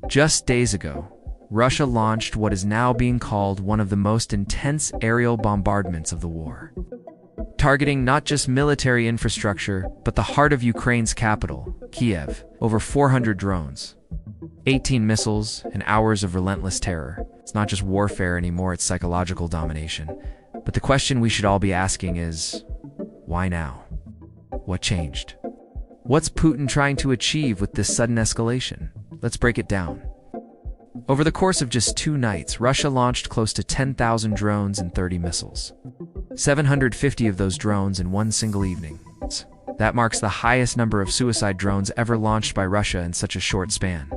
Just days ago, Russia launched what is now being called one of the most intense aerial bombardments of the war, targeting not just military infrastructure, but the heart of Ukraine's capital, Kyiv. Over 400 drones, 18 missiles, and hours of relentless terror. It's not just warfare anymore, it's psychological domination. But the question we should all be asking is, why now? What changed? What's Putin trying to achieve with this sudden escalation? Let's break it down. Over the course of just 2 nights, Russia launched close to 10,000 drones and 30 missiles. 750 of those drones in one single evening. That marks the highest number of suicide drones ever launched by Russia in such a short span.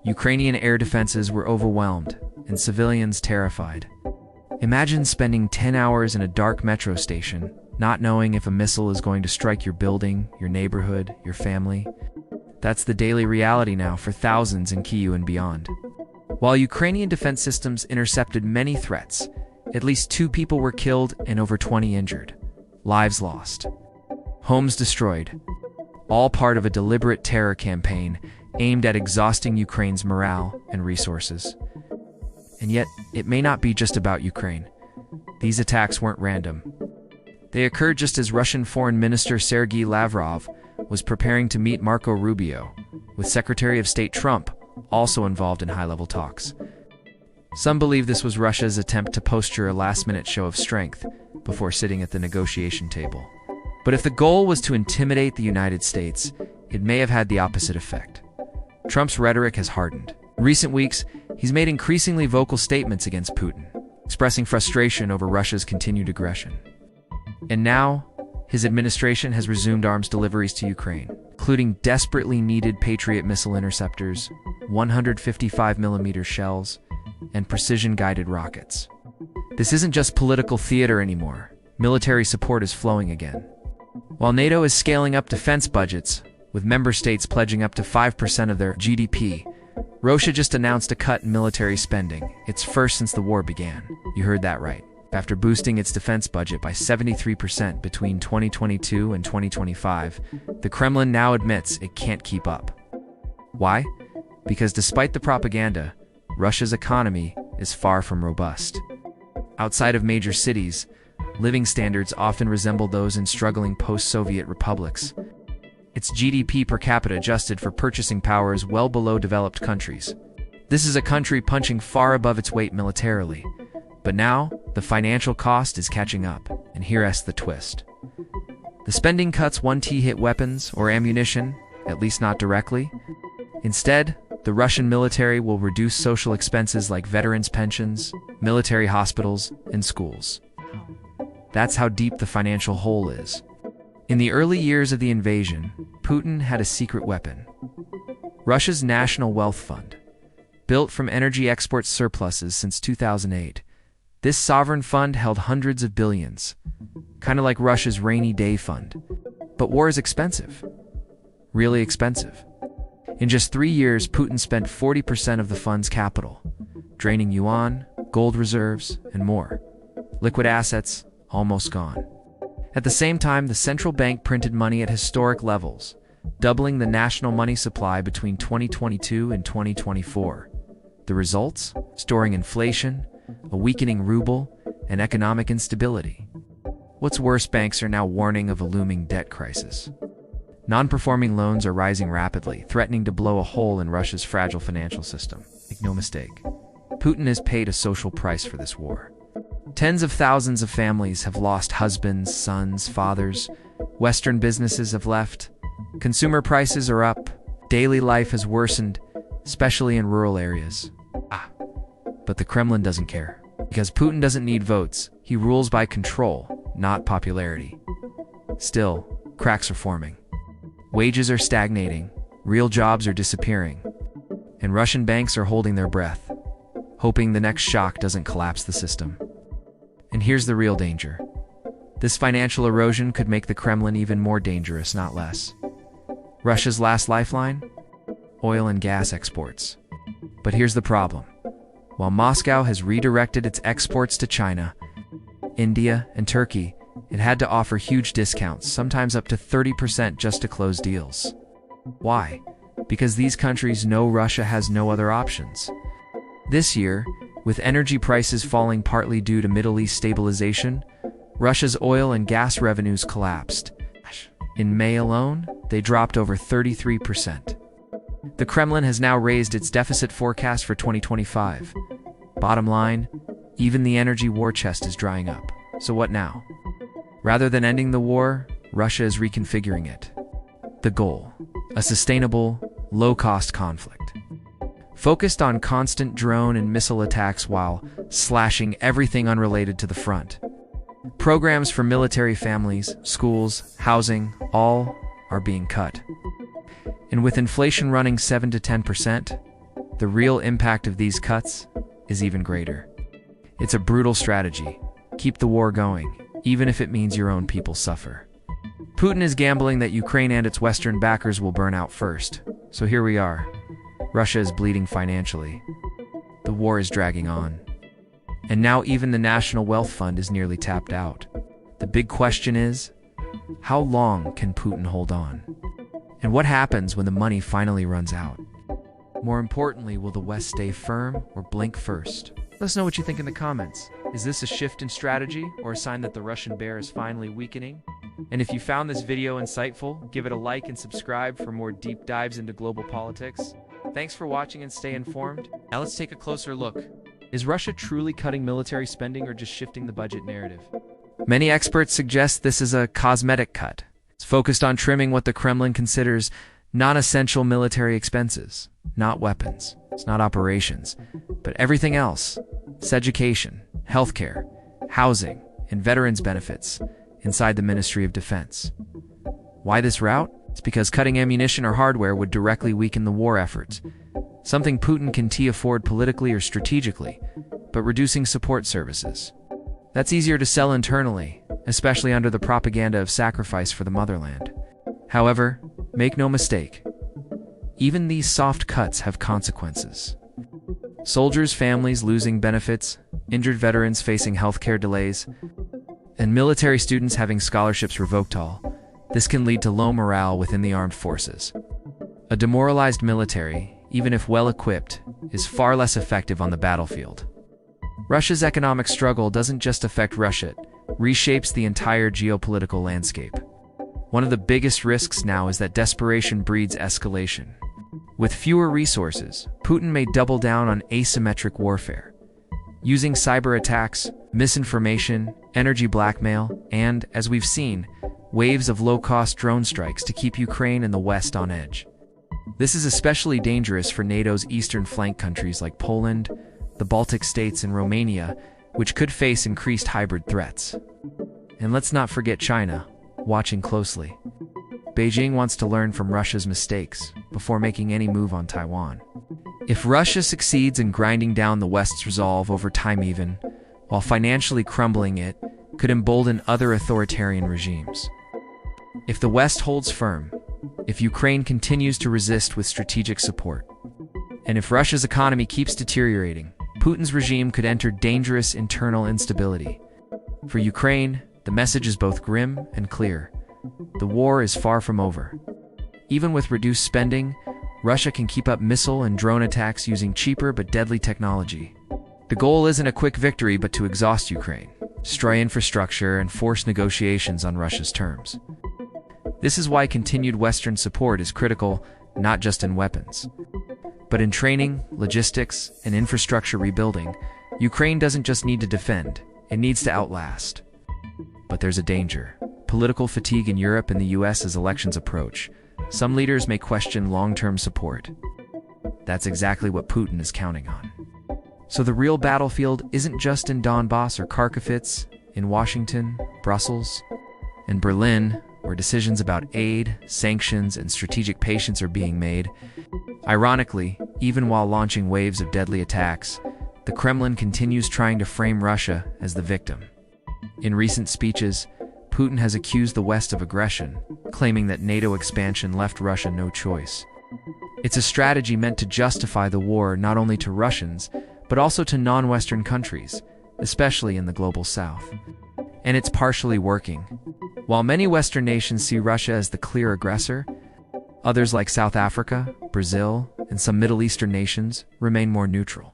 Ukrainian air defenses were overwhelmed, and civilians terrified. Imagine spending 10 hours in a dark metro station, not knowing if a missile is going to strike your building, your neighborhood, your family. That's the daily reality now for thousands in Kyiv and beyond. While Ukrainian defense systems intercepted many threats, at least 2 people were killed and over 20 injured. Lives lost. Homes destroyed. All part of a deliberate terror campaign aimed at exhausting Ukraine's morale and resources. And yet, it may not be just about Ukraine. These attacks weren't random. They occurred just as Russian Foreign Minister Sergei Lavrov was preparing to meet Marco Rubio, with Secretary of State Trump also involved in high-level talks. Some believe this was Russia's attempt to posture a last-minute show of strength before sitting at the negotiation table. But if the goal was to intimidate the United States, it may have had the opposite effect. Trump's rhetoric has hardened. In recent weeks, he's made increasingly vocal statements against Putin, expressing frustration over Russia's continued aggression. And now, his administration has resumed arms deliveries to Ukraine, including desperately needed Patriot missile interceptors, 155mm shells, and precision-guided rockets. This isn't just political theater anymore. Military support is flowing again. While NATO is scaling up defense budgets, with member states pledging up to 5% of their GDP, Russia just announced a cut in military spending, its first since the war began. You heard that right. After boosting its defense budget by 73% between 2022 and 2025, the Kremlin now admits it can't keep up. Why? Because despite the propaganda, Russia's economy is far from robust. Outside of major cities, living standards often resemble those in struggling post-Soviet republics. Its GDP per capita adjusted for purchasing power is well below developed countries. This is a country punching far above its weight militarily. But now, the financial cost is catching up, and here's the twist. The spending cuts won't hit weapons or ammunition, at least not directly. Instead, the Russian military will reduce social expenses like veterans' pensions, military hospitals, and schools. That's how deep the financial hole is. In the early years of the invasion, Putin had a secret weapon. Russia's National Wealth Fund. Built from energy export surpluses since 2008, this sovereign fund held hundreds of billions, kind of like Russia's rainy day fund. But war is expensive. Really expensive. In just 3 years, Putin spent 40% of the fund's capital, draining yuan, gold reserves, and more. Liquid assets, almost gone. At the same time, the central bank printed money at historic levels, doubling the national money supply between 2022 and 2024. The results? Soaring inflation, a weakening ruble, and economic instability. What's worse, banks are now warning of a looming debt crisis. Non-performing loans are rising rapidly, threatening to blow a hole in Russia's fragile financial system. Make no mistake, Putin has paid a social price for this war. Tens of thousands of families have lost husbands, sons, fathers. Western businesses have left. Consumer prices are up. Daily life has worsened, especially in rural areas. But the Kremlin doesn't care. Because Putin doesn't need votes, he rules by control, not popularity. Still, cracks are forming. Wages are stagnating, real jobs are disappearing, and Russian banks are holding their breath, hoping the next shock doesn't collapse the system. And here's the real danger. This financial erosion could make the Kremlin even more dangerous, not less. Russia's last lifeline? Oil and gas exports. But here's the problem. While Moscow has redirected its exports to China, India, and Turkey, it had to offer huge discounts, sometimes up to 30% just to close deals. Why? because these countries know Russia has no other options. This year, with energy prices falling partly due to Middle East stabilization, Russia's oil and gas revenues collapsed. In May alone, they dropped over 33%. The Kremlin has now raised its deficit forecast for 2025. Bottom line, even the energy war chest is drying up. So what now? Rather than ending the war, Russia is reconfiguring it. The goal: a sustainable, low-cost conflict. Focused on constant drone and missile attacks while slashing everything unrelated to the front. Programs for military families, schools, housing, all are being cut. And with inflation running 7 to 10%, the real impact of these cuts is even greater. It's a brutal strategy. Keep the war going, even if it means your own people suffer. Putin is gambling that Ukraine and its Western backers will burn out first. So here we are. Russia is bleeding financially. The war is dragging on. And now even the National Wealth Fund is nearly tapped out. The big question is, how long can Putin hold on? And what happens when the money finally runs out? More importantly, will the West stay firm or blink first? Let us know what you think in the comments. Is this a shift in strategy or a sign that the Russian bear is finally weakening? And if you found this video insightful, give it a like and subscribe for more deep dives into global politics. Thanks for watching and stay informed. Now let's take a closer look. Is Russia truly cutting military spending or just shifting the budget narrative? Many experts suggest this is a cosmetic cut. It's focused on trimming what the Kremlin considers non-essential military expenses, not weapons, it's not operations, but everything else. It's education, healthcare, housing, and veterans benefits inside the Ministry of Defense. Why this route? It's because cutting ammunition or hardware would directly weaken the war efforts, something Putin can afford politically or strategically, but reducing support services. That's easier to sell internally, especially under the propaganda of sacrifice for the motherland. However, make no mistake, even these soft cuts have consequences. Soldiers' families losing benefits, injured veterans facing healthcare delays, and military students having scholarships revoked. This can lead to low morale within the armed forces. A demoralized military, even if well-equipped, is far less effective on the battlefield. Russia's economic struggle doesn't just affect Russia, it reshapes the entire geopolitical landscape. One of the biggest risks now is that desperation breeds escalation. With fewer resources, Putin may double down on asymmetric warfare, using cyber attacks, misinformation, energy blackmail, and, as we've seen, waves of low-cost drone strikes to keep Ukraine and the West on edge. This is especially dangerous for NATO's eastern flank countries like Poland, the Baltic states, and Romania, which could face increased hybrid threats. And let's not forget China, watching closely. Beijing wants to learn from Russia's mistakes before making any move on Taiwan. If Russia succeeds in grinding down the West's resolve over time even, while financially crumbling it, could embolden other authoritarian regimes. If the West holds firm, if Ukraine continues to resist with strategic support, and if Russia's economy keeps deteriorating, Putin's regime could enter dangerous internal instability. For Ukraine, the message is both grim and clear. The war is far from over. Even with reduced spending, Russia can keep up missile and drone attacks using cheaper but deadly technology. The goal isn't a quick victory but to exhaust Ukraine, destroy infrastructure, and force negotiations on Russia's terms. This is why continued Western support is critical, not just in weapons, but in training, logistics, and infrastructure rebuilding. Ukraine doesn't just need to defend, it needs to outlast. But there's a danger. Political fatigue in Europe and the US as elections approach. Some leaders may question long-term support. That's exactly what Putin is counting on. So the real battlefield isn't just in Donbass or Kharkiv, it's in Washington, Brussels, and Berlin, where decisions about aid, sanctions, and strategic patience are being made. Ironically, even while launching waves of deadly attacks, the Kremlin continues trying to frame Russia as the victim. In recent speeches, Putin has accused the West of aggression, claiming that NATO expansion left Russia no choice. It's a strategy meant to justify the war not only to Russians, but also to non-Western countries, especially in the global South. And it's partially working. While many Western nations see Russia as the clear aggressor, Others like South Africa, Brazil, and some Middle Eastern nations remain more neutral.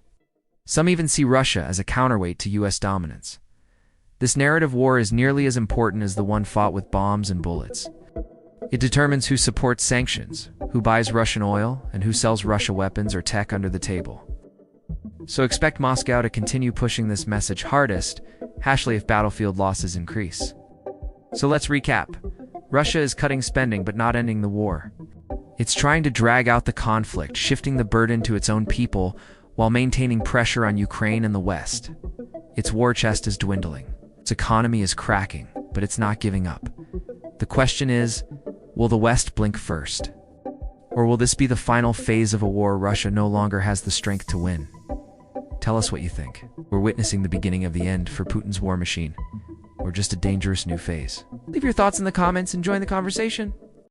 Some even see Russia as a counterweight to US dominance. This narrative war is nearly as important as the one fought with bombs and bullets. It determines who supports sanctions, who buys Russian oil, and who sells Russia weapons or tech under the table. So expect Moscow to continue pushing this message hardest, especially if battlefield losses increase. So let's recap. Russia is cutting spending but not ending the war. It's trying to drag out the conflict, shifting the burden to its own people while maintaining pressure on Ukraine and the West. Its war chest is dwindling. Its economy is cracking, but it's not giving up. The question is, will the West blink first? Or will this be the final phase of a war Russia no longer has the strength to win? Tell us what you think. We're witnessing the beginning of the end for Putin's war machine, or just a dangerous new phase. Leave your thoughts in the comments and join the conversation.